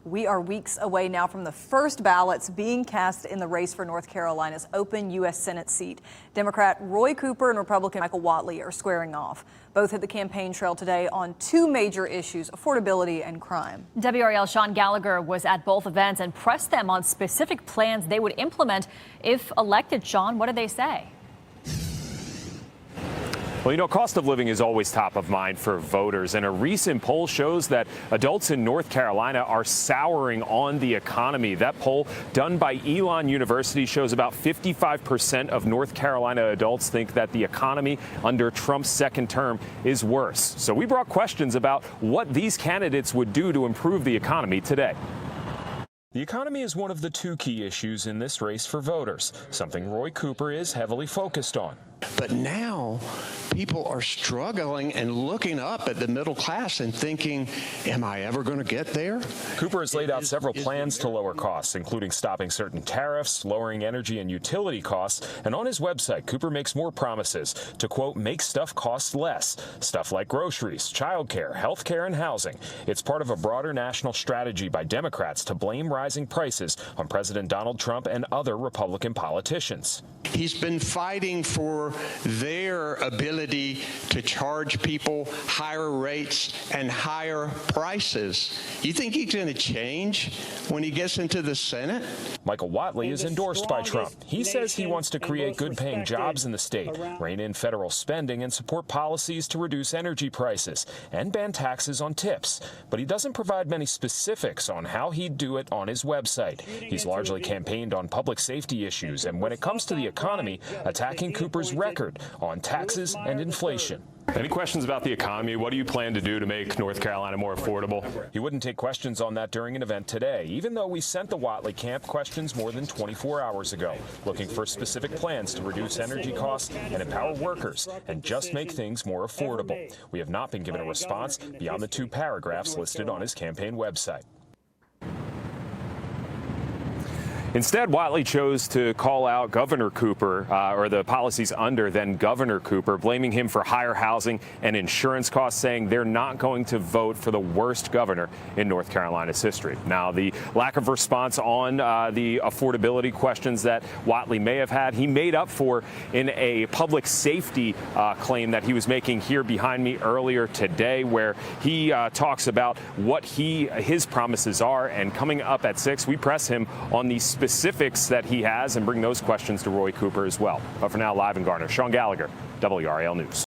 We are weeks away now from the first ballots being cast in the race for North Carolina's open U.S. Senate seat. Democrat Roy Cooper and Republican Michael Watley are squaring off. Both hit the campaign trail today on two major issues, affordability and crime. WRAL Sean Gallagher was at both events and pressed them on specific plans they would implement if elected. Sean, what did they say? Well, you know, cost of living is always top of mind for voters, and a recent poll shows that adults in North Carolina are souring on the economy. That poll done by Elon University shows about 55% of North Carolina adults think that the economy under Trump's second term is worse. So we brought questions about what these candidates would do to improve the economy today. The economy is one of the two key issues in this race for voters, something Roy Cooper is heavily focused on. But now people are struggling and looking up at the middle class and thinking, am I ever going to get there? Cooper has laid out several plans to lower costs, including stopping certain tariffs, lowering energy and utility costs. And on his website, Cooper makes more promises to, quote, make stuff cost less. Stuff like groceries, childcare, health care, and housing. It's part of a broader national strategy by Democrats to blame rising prices on President Donald Trump and other Republican politicians. He's been fighting for their ability to charge people higher rates and higher prices. You think he's going to change when he gets into the Senate? Michael Watley is endorsed by Trump. He says he wants to create good-paying jobs in the state, rein in federal spending, and support policies to reduce energy prices and ban taxes on tips. But he doesn't provide many specifics on how he'd do it on his website. He's largely campaigned on public safety issues, and when it comes to the economy, attacking Cooper's record on taxes and inflation. Any questions about the economy? What do you plan to do to make North Carolina more affordable? He wouldn't take questions on that during an event today, even though we sent the Watley camp questions more than 24 hours ago, looking for specific plans to reduce energy costs and empower workers and just make things more affordable. We have not been given a response beyond the two paragraphs listed on his campaign website. Instead, Watley chose to call out Governor Cooper, or the policies under then Governor Cooper, blaming him for higher housing and insurance costs, saying they're not going to vote for the worst governor in North Carolina's history. Now, the lack of response on the affordability questions that Watley may have had, he made up for in a public safety claim that he was making here behind me earlier today, where he talks about what his promises are. And coming up at 6, we press him on the specifics that he has and bring those questions to Roy Cooper as well. But for now, live in Garner, Sean Gallagher, WRAL News.